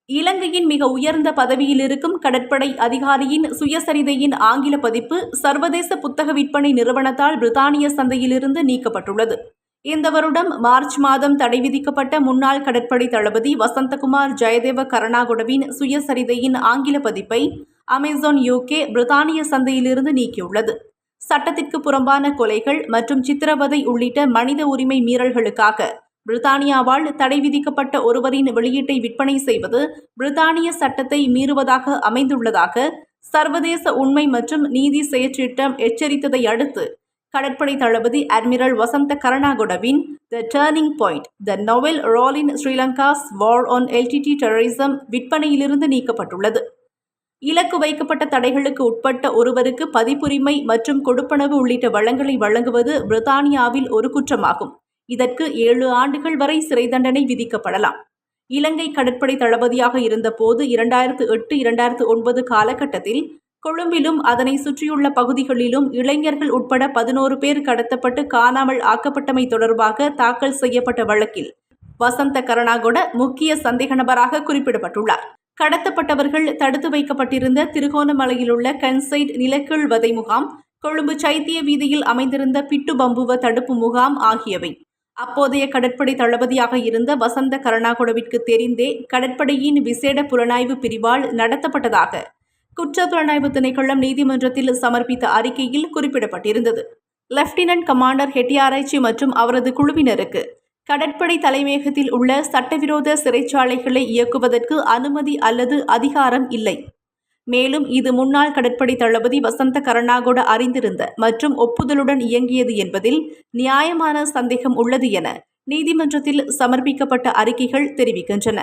இலங்கையின் மிக உயர்ந்த பதவியில் இருக்கும் கடற்படை அதிகாரியின் சுயசரிதையின் ஆங்கில பதிப்பு சர்வதேச புத்தக விற்பனை நிறுவனத்தால் பிரித்தானிய சந்தையிலிருந்து நீக்கப்பட்டுள்ளது. இந்த வருடம் மார்ச் மாதம் தடை விதிக்கப்பட்ட முன்னாள் கடற்படை தளபதி வசந்தகுமார் ஜெயதேவ கருணாகுடவின் சுயசரிதையின் ஆங்கில பதிப்பை அமேசான் UK பிரித்தானிய சந்தையிலிருந்து நீக்கியுள்ளது. சட்டத்திற்கு புறம்பான கொலைகள் மற்றும் சித்திரவதை உள்ளிட்ட மனித உரிமை மீறல்களுக்காக பிரித்தானியாவால் தடை விதிக்கப்பட்ட ஒருவரின் வெளியீட்டை விற்பனை செய்வது பிரித்தானிய சட்டத்தை மீறுவதாக அமைந்துள்ளதாக சர்வதேச உண்மை மற்றும் நீதி செயற்றிட்டம் எச்சரித்ததை அடுத்து கடற்படை தளபதி அட்மிரல் வசந்த கருணாகுடவின் the turning point the naval role in Sri Lanka's war on LTT terrorism விற்பனையிலிருந்து நீக்கப்பட்டுள்ளது. இலக்கு வைக்கப்பட்ட தடைகளுக்கு உட்பட்ட ஒருவருக்கு பதிப்புரிமை மற்றும் கொடுப்பனவு உள்ளிட்ட வளங்களை வழங்குவது பிரித்தானியாவில் ஒரு குற்றமாகும். இதற்கு 7 ஆண்டுகள் வரை சிறை தண்டனை விதிக்கப்படலாம். இலங்கை கடற்படை தளபதியாக இருந்தபோது 2008-2009 காலகட்டத்தில் கொழும்பிலும் அதனை சுற்றியுள்ள பகுதிகளிலும் இளைஞர்கள் உட்பட 11 பேர் கடத்தப்பட்டு காணாமல் ஆக்கப்பட்டமை தொடர்பாக தாக்கல் செய்யப்பட்ட வழக்கில் வசந்த கருணாகுட முக்கிய சந்தேக நபராக குறிப்பிடப்பட்டுள்ளார். கடத்தப்பட்டவர்கள் தடுத்து வைக்கப்பட்டிருந்த திருகோணமலையிலுள்ள கன்சைட் நிலக்கீழ் வதை முகாம், கொழும்பு சைத்திய வீதியில் அமைந்திருந்த பிட்டு பம்புவ தடுப்பு முகாம் ஆகியவை அப்போதைய கடற்படை தளபதியாக இருந்த வசந்த கருணாகுடவிற்கு தெரிந்தே கடற்படையின் விசேட புலனாய்வு பிரிவால் நடத்தப்பட்டதாக குற்றப்புலனாய்வு திணைக்களம் நீதிமன்றத்தில் சமர்ப்பித்த அறிக்கையில் குறிப்பிடப்பட்டிருந்தது. லெப்டினன்ட் கமாண்டர் ஹெட்டியாராய்ச்சி மற்றும் அவரது குழுவினருக்கு கடற்படை தலைமையகத்தில் உள்ள சட்டவிரோத சிறைச்சாலைகளை இயக்குவதற்கு அனுமதி அல்லது அதிகாரம் இல்லை. மேலும் இது முன்னாள் கடற்படை தளபதி வசந்த கருணாகுட அறிந்திருந்த மற்றும் ஒப்புதலுடன் இயங்கியது என்பதில் நியாயமான சந்தேகம் உள்ளது என நீதிமன்றத்தில் சமர்ப்பிக்கப்பட்ட அறிக்கைகள் தெரிவிக்கின்றன.